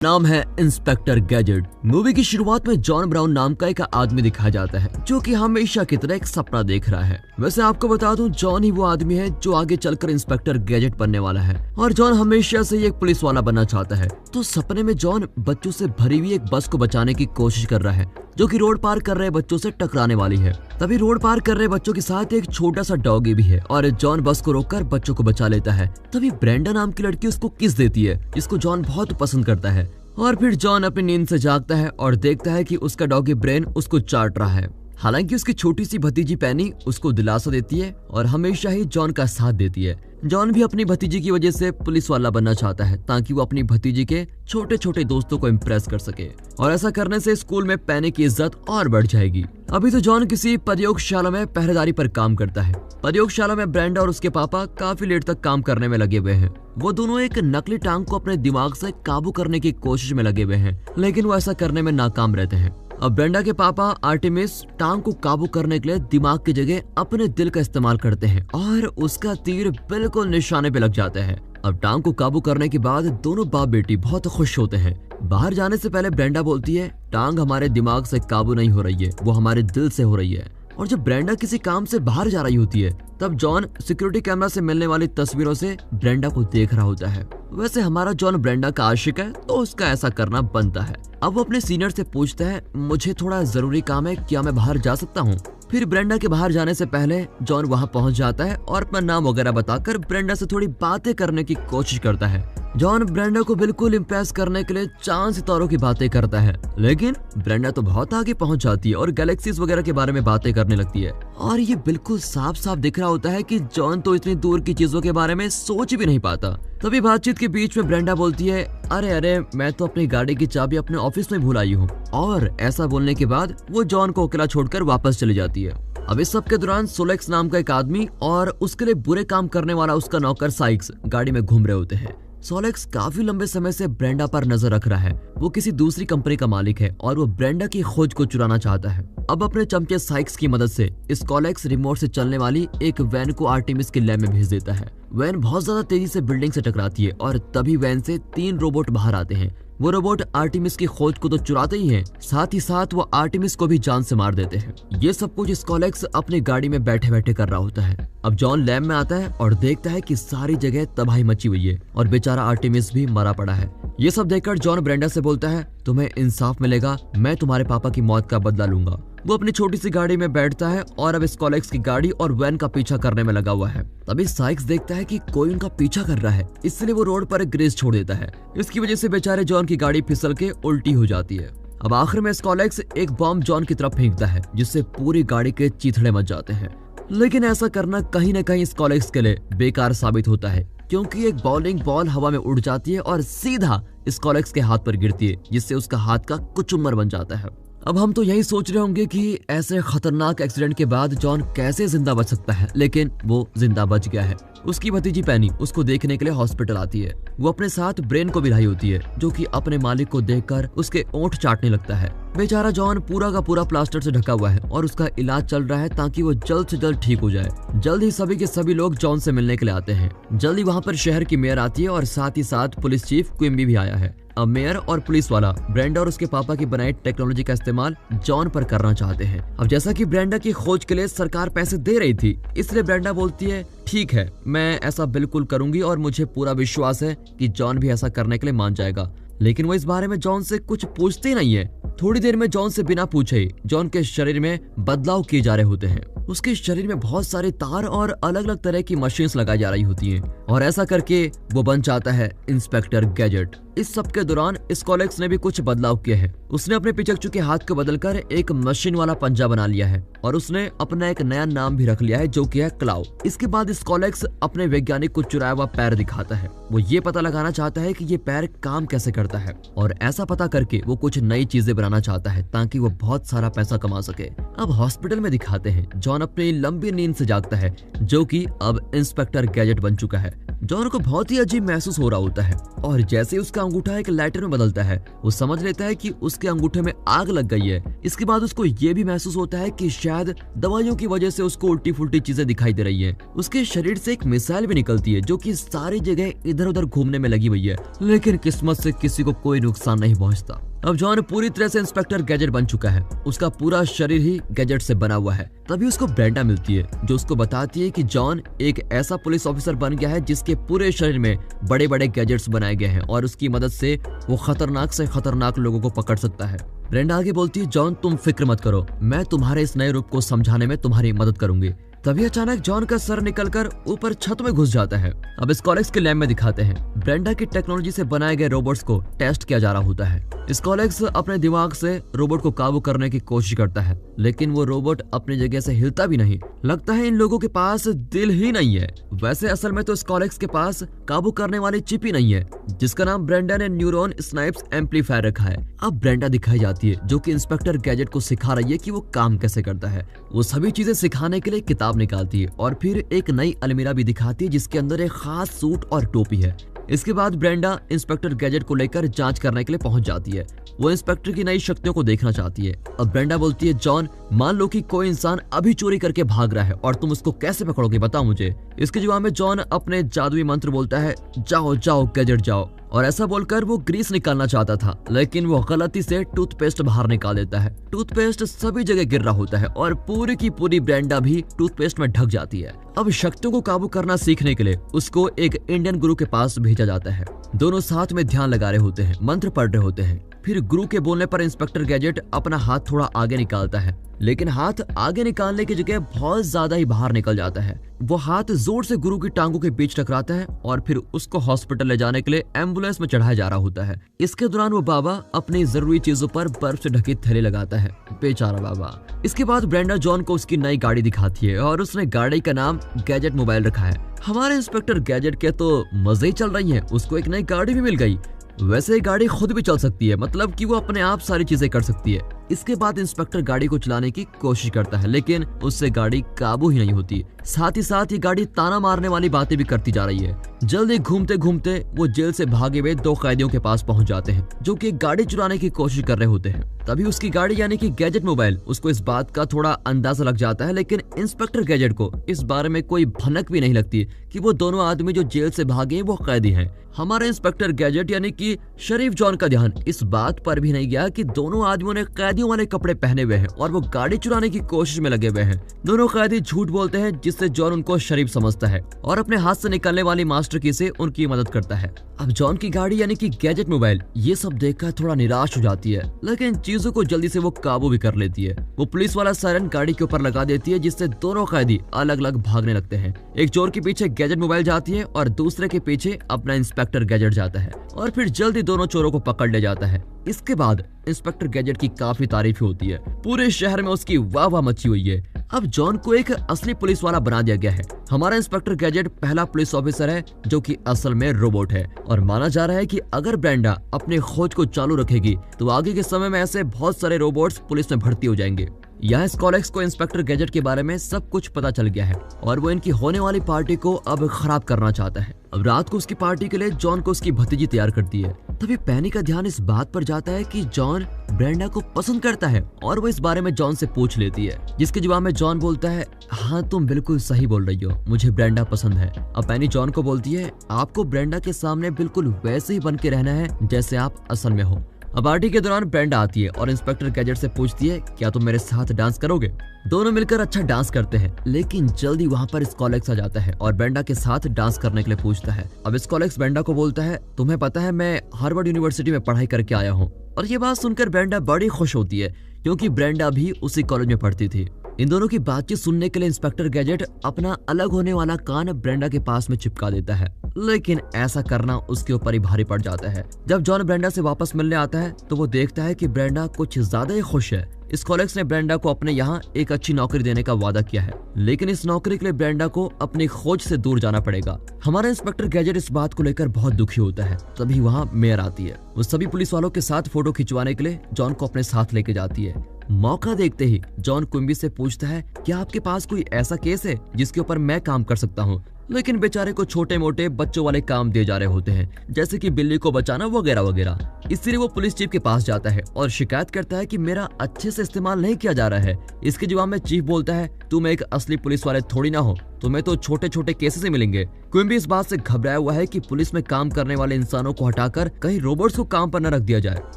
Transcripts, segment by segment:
नाम है inspector gadget. Movie की शुरुआत में जॉन ब्राउन नाम का एक आदमी दिखाया जाता है जो कि हमेशा की तरह एक सपना देख रहा है। वैसे आपको बता दूं, जॉन ही वो आदमी है जो आगे चलकर इंस्पेक्टर गैजेट बनने वाला है और जॉन हमेशा से एक पुलिस वाला बनना चाहता है। तो सपने में जॉन बच्चों से भरी हुई एक बस को बचाने की कोशिश कर रहा है जो कि रोड पार कर रहे बच्चों से टकराने वाली है। तभी रोड पार कर रहे बच्चों के साथ एक छोटा सा डॉगी भी है और जॉन बस को रोककर बच्चों को बचा लेता है। तभी ब्रेंडा नाम की लड़की उसको किस देती है जिसको जॉन बहुत पसंद करता है और फिर जॉन अपनी नींद से जागता है और देखता है कि उसका डॉगी ब्रेन उसको चाट रहा है। हालांकि उसकी छोटी सी भतीजी पैनी उसको दिलासा देती है और हमेशा ही जॉन का साथ देती है। जॉन भी अपनी भतीजी की वजह से पुलिस वाला बनना चाहता है ताकि वो अपनी भतीजी के छोटे छोटे दोस्तों को इम्प्रेस कर सके और ऐसा करने से स्कूल में पैनी की इज्जत और बढ़ जाएगी। अभी तो जॉन किसी प्रयोगशाला में पहरेदारी पर काम करता है। प्रयोगशाला में ब्रेंडा और उसके पापा काफी लेट तक काम करने में लगे हुए हैं। वो दोनों एक नकली टांग को अपने दिमाग से काबू करने की कोशिश में लगे हुए हैं, लेकिन वो ऐसा करने में नाकाम रहते हैं। अब ब्रेंडा के पापा आर्टेमिस टांग को काबू करने के लिए दिमाग की जगह अपने दिल का इस्तेमाल करते हैं और उसका तीर बिल्कुल निशाने पे लग जाता है। अब टांग को काबू करने के बाद दोनों बाप बेटी बहुत खुश होते हैं। बाहर जाने से पहले ब्रेंडा बोलती है, टांग हमारे दिमाग से काबू नहीं हो रही है, वो हमारे दिल से हो रही है। और जब ब्रेंडा किसी काम से बाहर जा रही होती है तब जॉन सिक्योरिटी कैमरा से मिलने वाली तस्वीरों से ब्रेंडा को देख रहा होता है। वैसे हमारा जॉन ब्रेंडा का आशिक है तो उसका ऐसा करना बनता है। अब वो अपने सीनियर से पूछता है, मुझे थोड़ा जरूरी काम है, क्या मैं बाहर जा सकता हूँ? फिर ब्रेंडा के बाहर जाने से पहले जॉन वहाँ पहुँच जाता है और अपना नाम वगैरह बताकर ब्रेंडा से थोड़ी बातें करने की कोशिश करता है। जॉन ब्रेंडा को बिल्कुल इम्प्रेस करने के लिए चांद सितारों की बातें करता है, लेकिन ब्रेंडा तो बहुत आगे पहुंच जाती है और गैलेक्सीज वगैरह के बारे में बातें करने लगती है और ये बिल्कुल साफ साफ दिख रहा होता है कि जॉन तो इतनी दूर की चीजों के बारे में सोच भी नहीं पाता। तभी बातचीत के बीच में ब्रेंडा बोलती है, अरे मैं तो अपनी गाड़ी की चाबी अपने ऑफिस में भूल आई हूँ। और ऐसा बोलने के बाद वो जॉन को अकेला छोड़कर वापस चली जाती है। अब इस सब के दौरान सोलेक्स नाम का एक आदमी और उसके लिए बुरे काम करने वाला उसका नौकर साइक्स गाड़ी में घूम रहे होते हैं। सोलेक्स काफी लंबे समय से ब्रेंडा पर नजर रख रहा है। वो किसी दूसरी कंपनी का मालिक है और वो ब्रेंडा की खोज को चुराना चाहता है। अब अपने चमचे साइक्स की मदद से सोलेक्स रिमोट से चलने वाली एक वैन को आर्टेमिस के लैब में भेज देता है। वैन बहुत ज्यादा तेजी से बिल्डिंग से टकराती है और तभी वैन से 3 रोबोट बाहर आते हैं। वो रोबोट आर्टेमिस की खोज को तो चुराते ही हैं, साथ ही साथ वो आर्टेमिस को भी जान से मार देते हैं। ये सब कुछ सोलेक्स अपनी गाड़ी में बैठे बैठे कर रहा होता है। अब जॉन लैब में आता है और देखता है कि सारी जगह तबाही मची हुई है और बेचारा आर्टेमिस भी मरा पड़ा है। ये सब देखकर जॉन ब्रेंडा से बोलता है, तुम्हें इंसाफ मिलेगा, मैं तुम्हारे पापा की मौत का बदला लूंगा। वो अपनी छोटी सी गाड़ी में बैठता है और अब सोलेक्स की गाड़ी और वैन का पीछा करने में लगा हुआ है। तभी साइक्स देखता है कि कोई उनका पीछा कर रहा है, इसलिए वो रोड पर एक ग्रेस छोड़ देता है। इसकी वजह से बेचारे जॉन की गाड़ी फिसल के उल्टी हो जाती है। अब आखिर में सोलेक्स एक बॉम्ब जॉन की तरफ फेंकता है जिससे पूरी गाड़ी के चीथड़े मच जाते हैं। लेकिन ऐसा करना कहीं न कहीं सोलेक्स के लिए बेकार साबित होता है क्योंकि एक बॉलिंग बॉल हवा में उड़ जाती है और सीधा सोलेक्स के हाथ पर गिरती है जिससे उसका हाथ का कुचुम्बर बन जाता है। अब हम तो यही सोच रहे होंगे कि ऐसे खतरनाक एक्सीडेंट के बाद जॉन कैसे जिंदा बच सकता है, लेकिन वो जिंदा बच गया है। उसकी भतीजी पैनी उसको देखने के लिए हॉस्पिटल आती है। वो अपने साथ ब्रेन को भी लाई होती है जो कि अपने मालिक को देखकर उसके ओंठ चाटने लगता है। बेचारा जॉन पूरा का पूरा प्लास्टर से ढका हुआ है और उसका इलाज चल रहा है ताकि वो जल्द से जल्द ठीक हो जाए। जल्द ही सभी के सभी लोग जॉन से मिलने के लिए आते हैं। जल्द ही वहाँ पर शहर की मेयर आती है और साथ ही साथ पुलिस चीफ क्विम्बी भी आया है। अब मेयर और पुलिस वाला ब्रेंडा और उसके पापा की बनाई टेक्नोलॉजी का इस्तेमाल जॉन पर करना चाहते हैं। अब जैसा कि ब्रेंडा की खोज के लिए सरकार पैसे दे रही थी, इसलिए ब्रेंडा बोलती है, ठीक है, मैं ऐसा बिल्कुल करूंगी और मुझे पूरा विश्वास है कि जॉन भी ऐसा करने के लिए मान जाएगा। लेकिन वो इस बारे में जॉन से कुछ पूछते नहीं है। थोड़ी देर में जॉन से बिना पूछे ही जॉन के शरीर में बदलाव किए जा रहे होते हैं। उसके शरीर में बहुत सारे तार और अलग अलग तरह की मशीन्स लगाई जा रही होती हैं और ऐसा करके वो बन जाता है इंस्पेक्टर गैजेट। इस सब के दौरान सोलेक्स ने भी कुछ बदलाव किए हैं। उसने अपने पिचकचू के हाथ को बदलकर एक मशीन वाला पंजा बना लिया है और उसने अपना एक नया नाम भी रख लिया है जो कि है क्लाउ। इसके बाद सोलेक्स अपने वैज्ञानिक को चुराया हुआ पैर दिखाता है। वो ये पता लगाना चाहता है कि ये पैर काम कैसे करता है और ऐसा पता करके वो कुछ नई चीजें बनाना चाहता है ताकि वो बहुत सारा पैसा कमा सके। अब हॉस्पिटल में दिखाते हैं जॉन अपनी लंबी नींद से जागता है जो कि अब इंस्पेक्टर गैजेट बन चुका है। जॉन को बहुत ही अजीब महसूस हो रहा होता है और जैसे ही उसका अंगूठा एक लाइटर में बदलता है वो समझ लेता है कि उसके अंगूठे में आग लग गई है। इसके बाद उसको ये भी महसूस होता है कि शायद दवाइयों की वजह से उसको उल्टी फुल्टी चीजें दिखाई दे रही है। उसके शरीर से एक मिसाइल भी निकलती है जो कि सारी जगह इधर उधर घूमने में लगी हुई है, लेकिन किस्मत से किसी को कोई नुकसान नहीं पहुंचता। अब जॉन पूरी तरह से इंस्पेक्टर गैजेट बन चुका है। उसका पूरा शरीर ही गैजेट से बना हुआ है। तभी उसको ब्रेंडा मिलती है जो उसको बताती है कि जॉन एक ऐसा पुलिस ऑफिसर बन गया है जिसके पूरे शरीर में बड़े बड़े गैजेट्स बनाए गए हैं और उसकी मदद से वो खतरनाक से खतरनाक लोगों को पकड़ सकता है। ब्रेंडा आगे बोलती है, जॉन तुम फिक्र मत करो, मैं तुम्हारे इस नए रूप को समझाने में तुम्हारी मदद करूंगी। तभी अचानक जॉन का सर निकलकर ऊपर छत में घुस जाता है। अब स्कॉलेक्स के लैब में दिखाते हैं ब्रेंडा की टेक्नोलॉजी से बनाए गए रोबोट्स को टेस्ट किया जा रहा होता है। स्कॉलेक्स अपने दिमाग से रोबोट को काबू करने की कोशिश करता है, लेकिन वो रोबोट अपनी जगह से हिलता भी नहीं। लगता है इन लोगों के पास दिल ही नहीं है। वैसे असल में तो स्कॉलेक्स के पास काबू करने वाली चिप ही नहीं है, जिसका नाम ब्रेंडा ने न्यूरॉन स्नाइप्स एम्पलीफायर रखा है। अब ब्रेंडा दिखाई जाती है जो कि इंस्पेक्टर गैजेट को सिखा रही है कि वो काम कैसे करता है। वो सभी चीजें सिखाने के लिए किताब निकालती है और फिर एक नई अलमीरा भी दिखाती है जिसके अंदर एक खास सूट और टोपी है। इसके बाद ब्रेंडा इंस्पेक्टर गैजेट को लेकर जांच करने के लिए पहुंच जाती है। वो इंस्पेक्टर की नई शक्तियों को देखना चाहती है। अब ब्रेंडा बोलती है, जॉन मान लो कि कोई इंसान अभी चोरी करके भाग रहा है और तुम उसको कैसे पकड़ोगे, बताओ मुझे। इसके जवाब में जॉन अपने जादुई मंत्र बोलता है, जाओ जाओ गैजेट जाओ। और ऐसा बोलकर वो ग्रीस निकालना चाहता था, लेकिन वो गलती से टूथपेस्ट बाहर निकाल देता है। टूथपेस्ट सभी जगह गिर रहा होता है और पूरी की पूरी ब्रेंडा भी टूथपेस्ट में ढक जाती है। अब शक्तियों को काबू करना सीखने के लिए उसको एक इंडियन गुरु के पास भेजा जाता है। दोनों साथ में ध्यान लगा रहे होते हैं, मंत्र पढ़ रहे होते हैं। फिर गुरु के बोलने पर इंस्पेक्टर गैजेट अपना हाथ थोड़ा आगे निकालता है, लेकिन हाथ आगे निकालने की जगह बहुत ज्यादा ही बाहर निकल जाता है। वो हाथ जोर से गुरु की टांगों के बीच टकराता है और फिर उसको हॉस्पिटल ले जाने के लिए एम्बुलेंस में चढ़ाया जा रहा होता है। इसके दौरान वो बाबा अपनी जरूरी चीजों पर बर्फ से ढकी थैली लगाता है, बेचारा बाबा। इसके बाद ब्रेंडा जॉन को उसकी नई गाड़ी दिखाती है और उसने गाड़ी का नाम गैजेट मोबाइल रखा है। हमारे इंस्पेक्टर गैजेट के तो मजे ही चल रही है, उसको एक नई गाड़ी भी मिल गई। वैसे गाड़ी खुद भी चल सकती है, मतलब कि वो अपने आप सारी चीजें कर सकती है। इसके बाद इंस्पेक्टर गाड़ी को चलाने की कोशिश करता है, लेकिन उससे गाड़ी काबू ही नहीं होती। साथ ही साथ ये गाड़ी ताना मारने वाली बातें भी करती जा रही है। जल्दी घूमते घूमते वो जेल से भागे हुए 2 कैदियों के पास पहुंच जाते हैं जो कि गाड़ी चुराने की कोशिश कर रहे होते हैं। तभी उसकी गाड़ी यानी कि गैजेट मोबाइल, उसको इस बात का थोड़ा अंदाजा लग जाता है, लेकिन इंस्पेक्टर गैजेट को इस बारे में कोई भनक भी नहीं लगती कि वो दोनों आदमी जो जेल से भागे वो कैदी हैं। हमारे इंस्पेक्टर गैजेट यानी कि शरीफ जॉन का ध्यान इस बात पर भी नहीं गया कि दोनों आदमियों ने कैदियों वाले कपड़े पहने हुए हैं और वो गाड़ी चुराने की कोशिश में लगे हुए हैं। दोनों कैदी झूठ बोलते हैं जिससे जॉन उनको शरीफ समझता है और अपने हाथ से निकलने वाली मास्टर की से उनकी मदद करता है। अब जॉन की गाड़ी यानी कि गैजेट मोबाइल ये सब देखकर थोड़ा निराश हो जाती है, लेकिन चीजों को जल्दी से वो काबू भी कर लेती है। वो पुलिस वाला सायरन गाड़ी के ऊपर लगा देती है जिससे दोनों कैदी अलग अलग भागने लगते हैं। एक चोर के पीछे गैजेट मोबाइल जाती है और दूसरे के पीछे अपना इंस्पेक्टर गैजेट जाता है और फिर जल्दी दोनों चोरों को पकड़ ले जाता है। इसके बाद इंस्पेक्टर गैजेट की काफी तारीफ होती है, पूरे शहर में उसकी वाह वाह मची हुई है। अब जॉन को एक असली पुलिस वाला बना दिया गया है। हमारा इंस्पेक्टर गैजेट पहला पुलिस ऑफिसर है जो कि असल में रोबोट है और माना जा रहा है कि अगर ब्रेंडा अपनी खोज को चालू रखेगी तो आगे के समय में ऐसे बहुत सारे रोबोट्स पुलिस में भर्ती हो जाएंगे। यहाँ स्कॉलेक्स को इंस्पेक्टर गैजेट के बारे में सब कुछ पता चल गया है और वो इनकी होने वाली पार्टी को अब खराब करना चाहता है। अब रात को उसकी पार्टी के लिए जॉन को उसकी भतीजी तैयार करती है। तभी पैनी का ध्यान इस बात पर जाता है कि जॉन ब्रेंडा को पसंद करता है और वो इस बारे में जॉन से पूछ लेती है, जिसके जवाब में जॉन बोलता है, हाँ तुम बिल्कुल सही बोल रही हो, मुझे ब्रेंडा पसंद है। अब पैनी जॉन को बोलती है, आपको ब्रेंडा के सामने बिल्कुल वैसे ही बन के रहना है जैसे आप असल में हो। अब पार्टी के दौरान ब्रेंडा आती है और इंस्पेक्टर गैजेट से पूछती है, क्या तुम मेरे साथ डांस करोगे? दोनों मिलकर अच्छा डांस करते हैं, लेकिन जल्दी वहाँ पर स्कॉलेक्स आ जाता है और ब्रेंडा के साथ डांस करने के लिए पूछता है। अब स्कॉलेक्स ब्रेंडा को बोलता है, तुम्हें पता है मैं हार्वर्ड यूनिवर्सिटी में पढ़ाई करके आया हूँ। और ये बात सुनकर ब्रेंडा बड़ी खुश होती है क्योंकि ब्रेंडा भी उसी कॉलेज में पढ़ती थी। इन दोनों की बातचीत सुनने के लिए इंस्पेक्टर गैजेट अपना अलग होने वाला कान ब्रेंडा के पास में चिपका देता है, लेकिन ऐसा करना उसके ऊपर ही भारी पड़ जाता है। जब जॉन ब्रेंडा से वापस मिलने आता है तो वो देखता है कि ब्रेंडा कुछ ज्यादा ही खुश है। स्कॉलेक्स ने ब्रेंडा को अपने यहाँ एक अच्छी नौकरी देने का वादा किया है, लेकिन इस नौकरी के लिए ब्रेंडा को अपनी खोज से दूर जाना पड़ेगा। हमारा इंस्पेक्टर गैजेट इस बात को लेकर बहुत दुखी होता है। तभी वहाँ मेयर आती है। वो सभी पुलिस वालों के साथ फोटो खिंचवाने के लिए जॉन को अपने साथ लेके जाती है। मौका देखते ही जॉन क्विम्बी से पूछता है, क्या आपके पास कोई ऐसा केस है जिसके ऊपर मैं काम कर सकता हूँ? लेकिन बेचारे को छोटे मोटे बच्चों वाले काम दिए जा रहे होते हैं, जैसे कि बिल्ली को बचाना वगैरह वगैरह। इसलिए वो पुलिस चीफ के पास जाता है और शिकायत करता है कि मेरा अच्छे से इस्तेमाल नहीं किया जा रहा है। इसके जवाब में चीफ बोलता है, तुम एक असली पुलिस वाले थोड़ी ना हो, तुम्हें तो छोटे छोटे केसेस से मिलेंगे। क्विम्बी इस बात से घबराया हुआ है कि पुलिस में काम करने वाले इंसानों को हटाकर कहीं रोबोट्स को काम पर न रख दिया जाए,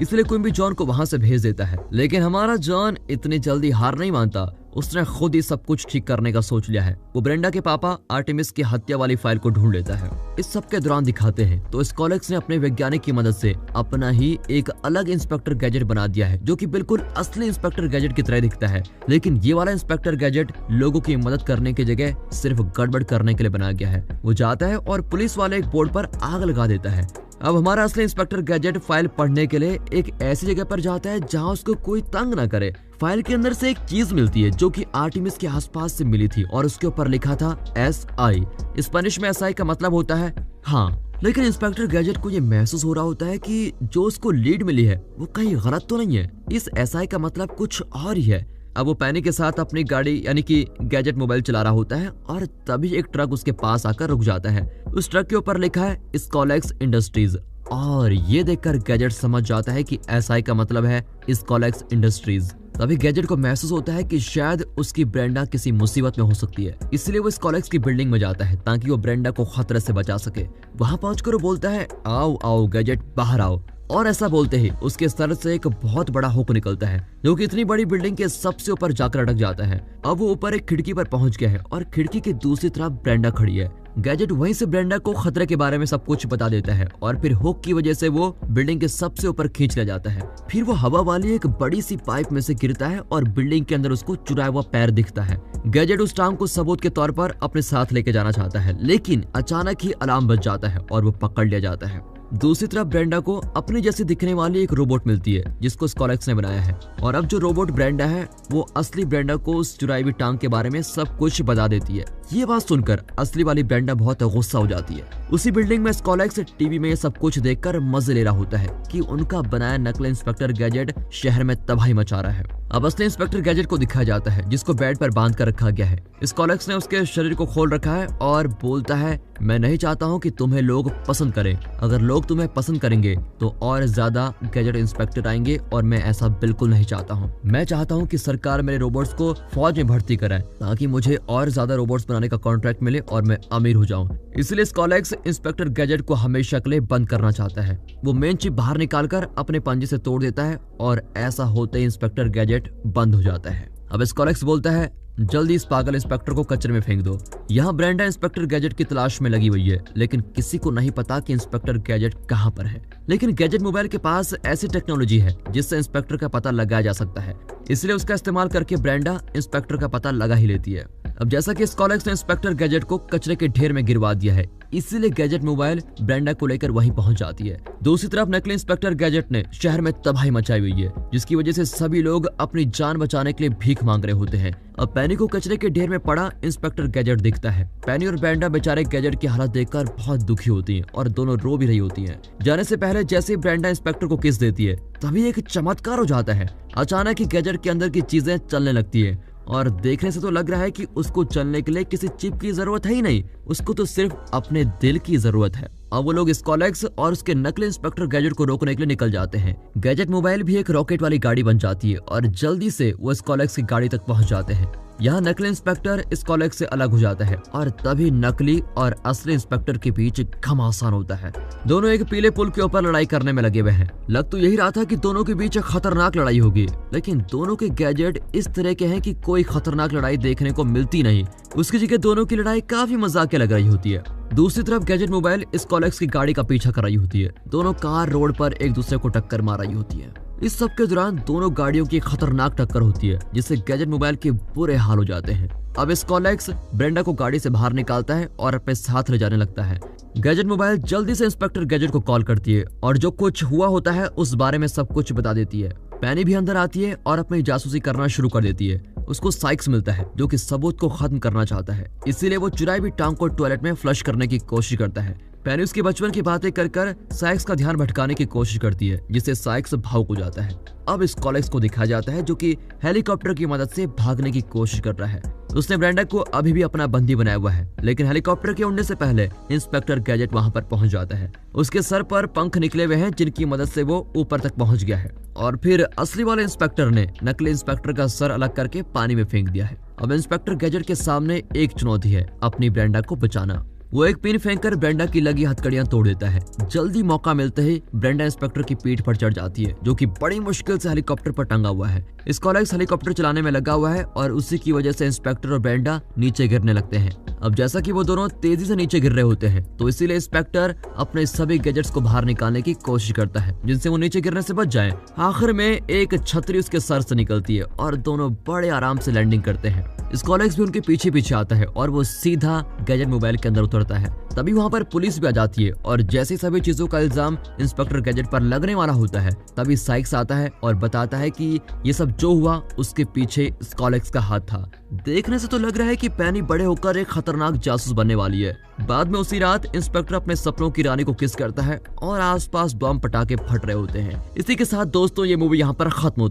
इसलिए क्विम्बी जॉन को वहाँ से भेज देता है। लेकिन हमारा जॉन इतनी जल्दी हार नहीं मानता, उसने खुद ही सब कुछ ठीक करने का सोच लिया है। वो ब्रेंडा के पापा आर्टेमिस की हत्या वाली फाइल को ढूंढ लेता है। इस सब के दौरान दिखाते हैं तो स्कॉलेक्स ने अपने वैज्ञानिक की मदद से अपना ही एक अलग इंस्पेक्टर गैजेट बना दिया है, जो कि बिल्कुल असली इंस्पेक्टर गैजेट की तरह दिखता है। लेकिन ये वाला इंस्पेक्टर गैजेट लोगों की मदद करने की जगह सिर्फ गड़बड़ करने के लिए बनाया गया है। वो जाता है और पुलिस वाले एक बोर्ड पर आग लगा देता है। अब हमारा असली इंस्पेक्टर गैजेट फाइल पढ़ने के लिए एक ऐसी जगह पर जाता है जहां उसको कोई तंग न करे। फाइल के अंदर से एक चीज मिलती है जो कि आर्टेमिस के आसपास से मिली थी और उसके ऊपर लिखा था SI। स्पेनिश में SI का मतलब होता है हाँ। लेकिन इंस्पेक्टर गैजेट को ये महसूस हो रहा होता है कि जो उसको लीड मिली है वो कहीं गलत तो नहीं है, इस SI का मतलब कुछ और ही है। अब वो पैनी के साथ अपनी गाड़ी यानी कि गैजेट मोबाइल चला रहा होता है और तभी एक ट्रक उसके पास आकर रुक जाता है। उस ट्रक के ऊपर लिखा है स्कॉलेक्स इंडस्ट्रीज और ये देखकर गैजेट समझ जाता है कि SI का मतलब है स्कॉलेक्स इंडस्ट्रीज। तभी गैजेट को महसूस होता है कि शायद उसकी ब्रेंडा किसी मुसीबत में हो सकती है, इसलिए वो स्कॉलेक्स की बिल्डिंग में जाता है ताकि वो ब्रेंडा को खतरे से बचा सके। वहां पहुंचकर वो बोलता है आओ आओ गैजेट बाहर आओ, और ऐसा बोलते ही उसके सर से एक बहुत बड़ा हुक निकलता है जो कि इतनी बड़ी बिल्डिंग के सबसे ऊपर जाकर अटक जाता है। अब वो ऊपर एक खिड़की पर पहुंच गया है और खिड़की की दूसरी तरफ ब्रेंडा खड़ी है। गैजेट वहीं से ब्रेंडा को खतरे के बारे में सब कुछ बता देता है और फिर हुक की वजह से वो बिल्डिंग के सबसे ऊपर खींच लिया जाता है। फिर वो हवा वाली एक बड़ी सी पाइप में से गिरता है और बिल्डिंग के अंदर उसको चुराया हुआ पैर दिखता है। गैजेट उस टांग को सबूत के तौर पर अपने साथ लेके जाना चाहता है, लेकिन अचानक ही अलार्म बज जाता है और वो पकड़ लिया जाता है। दूसरी तरफ ब्रेंडा को अपनी जैसी दिखने वाली एक रोबोट मिलती है जिसको स्कॉलेक्स ने बनाया है, और अब जो रोबोट ब्रेंडा है वो असली ब्रेंडा को उस चुराई हुई टांग के बारे में सब कुछ बता देती है। ये बात सुनकर असली वाली ब्रेंडा बहुत गुस्सा हो जाती है। उसी बिल्डिंग में स्कॉलेक्स टीवी में सब कुछ देखकर मजे ले रहा होता है कि उनका बनाया नकली इंस्पेक्टर गैजेट शहर में तबाही मचा रहा है। अब असली इंस्पेक्टर गैजेट को दिखाया जाता है जिसको बेड पर बांध कर रखा गया है। स्कॉलेक्स ने उसके शरीर को खोल रखा है और बोलता है मैं नहीं चाहता हूँ कि तुम्हें लोग पसंद करें, अगर लोग तुम्हें पसंद करेंगे तो और ज्यादा गैजेट इंस्पेक्टर आएंगे और मैं ऐसा बिल्कुल नहीं चाहता हूँ। मैं चाहता हूँ कि सरकार मेरे रोबोट्स को फौज में भर्ती कराए ताकि मुझे और ज्यादा रोबोट्स बनाने का कॉन्ट्रैक्ट मिले और मैं अमीर हो जाऊँ। इसलिए स्कॉलेक्स इंस्पेक्टर गैजेट को हमेशा के लिए बंद करना चाहता है। वो मेन चिप बाहर निकालकर अपने पंजे से तोड़ देता है और ऐसा होते ही इंस्पेक्टर गैजेट बंद हो जाता है। अब स्कॉलेक्स बोलता है जल्दी इस पागल इंस्पेक्टर को कचरे में फेंक दो। यहाँ ब्रेंडा इंस्पेक्टर गैजेट की तलाश में लगी हुई है, लेकिन किसी को नहीं पता कि इंस्पेक्टर गैजेट कहाँ पर है। लेकिन गैजेट मोबाइल के पास ऐसी टेक्नोलॉजी है जिससे इंस्पेक्टर का पता लगाया जा सकता है, इसलिए उसका इस्तेमाल करके ब्रेंडा इंस्पेक्टर का पता लगा ही लेती है। अब जैसा कि स्कॉलेक्स ने इंस्पेक्टर गैजेट को कचरे के ढेर में गिरवा दिया है, इसीलिए गैजेट मोबाइल ब्रेंडा को लेकर वहीं पहुंच जाती है। दूसरी तरफ नकली इंस्पेक्टर गैजेट ने शहर में तबाही मचाई हुई है, जिसकी वजह से सभी लोग अपनी जान बचाने के लिए भीख मांग रहे होते हैं। अब पैनी को कचरे के ढेर में पड़ा इंस्पेक्टर गैजेट दिखता है। पैनी और ब्रेंडा बेचारे गैजेट की हालत देखकर बहुत दुखी होती हैं और दोनों रो भी रही होती हैं। जाने से पहले जैसे ही ब्रेंडा इंस्पेक्टर को किस देती है तभी एक चमत्कार हो जाता है। अचानक ही गैजेट के अंदर की चीजें चलने लगती है और देखने से तो लग रहा है कि उसको चलने के लिए किसी चिप की जरूरत है ही नहीं, उसको तो सिर्फ अपने दिल की जरूरत है। अब वो लोग स्कॉलेक्स और उसके नकली इंस्पेक्टर गैजेट को रोकने के लिए निकल जाते हैं। गैजेट मोबाइल भी एक रॉकेट वाली गाड़ी बन जाती है और जल्दी से वो स्कॉलेक्स की गाड़ी तक पहुंच जाते हैं। यहाँ नकली इंस्पेक्टर स्कॉलेक्स से अलग हो जाता है और तभी नकली और असली इंस्पेक्टर के बीच घमासान होता है। दोनों एक पीले पुल के ऊपर लड़ाई करने में लगे हुए हैं। लग तो यही रहा था कि दोनों के बीच खतरनाक लड़ाई होगी, लेकिन दोनों के गैजेट इस तरह के हैं कि कोई खतरनाक लड़ाई देखने को मिलती नहीं। उसकी जगह दोनों की लड़ाई काफी मजाकिया लग रही होती है। दूसरी तरफ गैजेट मोबाइल स्कॉलेक्स की गाड़ी का पीछा कर रही होती है। दोनों कार रोड पर एक दूसरे को टक्कर मार रही होती है। इस सब के दौरान दोनों गाड़ियों की खतरनाक टक्कर होती है, जिससे गैजेट मोबाइल के बुरे हाल हो जाते हैं। अब स्कॉलेक्स ब्रेंडा को गाड़ी से बाहर निकालता है और अपने साथ ले जाने लगता है। गैजेट मोबाइल जल्दी से इंस्पेक्टर गैजेट को कॉल करती है और जो कुछ हुआ होता है उस बारे में सब कुछ बता देती है। पैनी भी अंदर आती है और अपनी जासूसी करना शुरू कर देती है। उसको साइक्स मिलता है जो कि सबूत को खत्म करना चाहता है, इसीलिए वो चुराई हुई टांग को टॉयलेट में फ्लश करने की कोशिश करता है। पैनी उसके बचपन की बातें कर साइक्स का ध्यान भटकाने की कोशिश करती है, जिससे साइक्स भावुक हो जाता है। अब स्कॉलेक्स को दिखाया जाता है जो कि हेलीकॉप्टर की मदद से भागने की कोशिश कर रहा है। उसने ब्रेंडा को अभी भी अपना बंदी बनाया हुआ है, लेकिन हेलीकॉप्टर के उड़ने से पहले इंस्पेक्टर गैजेट वहां पर पहुंच जाता है। उसके सर पर पंख निकले हुए हैं जिनकी मदद से वो ऊपर तक पहुंच गया है और फिर असली वाले इंस्पेक्टर ने नकली इंस्पेक्टर का सर अलग करके पानी में फेंक दिया है। अब इंस्पेक्टर गैजेट के सामने एक चुनौती है, अपनी ब्रेंडा को बचाना। वो एक पिन फेंककर ब्रेंडा की लगी हथकड़ियां तोड़ देता है। जल्दी मौका मिलते ही ब्रेंडा इंस्पेक्टर की पीठ पर चढ़ जाती है, जो कि बड़ी मुश्किल से हेलीकॉप्टर पर टंगा हुआ है। स्कॉलेक्स हेलीकॉप्टर चलाने में लगा हुआ है और उसी की वजह से इंस्पेक्टर और ब्रेंडा नीचे गिरने लगते हैं। अब जैसा कि वो दोनों तेजी से नीचे गिर रहे होते हैं, तो इसीलिए इंस्पेक्टर अपने सभी गैजेट्स को बाहर निकालने की कोशिश करता है जिनसे वो नीचे गिरने से बच जाए। आखिर में एक छतरी उसके सर से निकलती है और दोनों बड़े आराम से लैंडिंग करते हैं। स्कॉलेक्स भी उनके पीछे पीछे आता है और वो सीधा गैजेट मोबाइल के अंदर उतरता है। तभी वहाँ पर पुलिस भी आ जाती है और जैसे सभी चीजों का इल्जाम इंस्पेक्टर गैजेट पर लगने वाला होता है, तभी साइक्स आता है और बताता है कि ये सब जो हुआ उसके पीछे स्कॉलेक्स का हाथ था। देखने से तो लग रहा है कि पैनी बड़े होकर एक खतरनाक जासूस बनने वाली है। बाद में उसी रात इंस्पेक्टर अपने सपनों की रानी को किस करता है और आसपास बम पटाखे फट रहे होते हैं। इसी के साथ दोस्तों ये मूवी यहाँ पर खत्म होती है।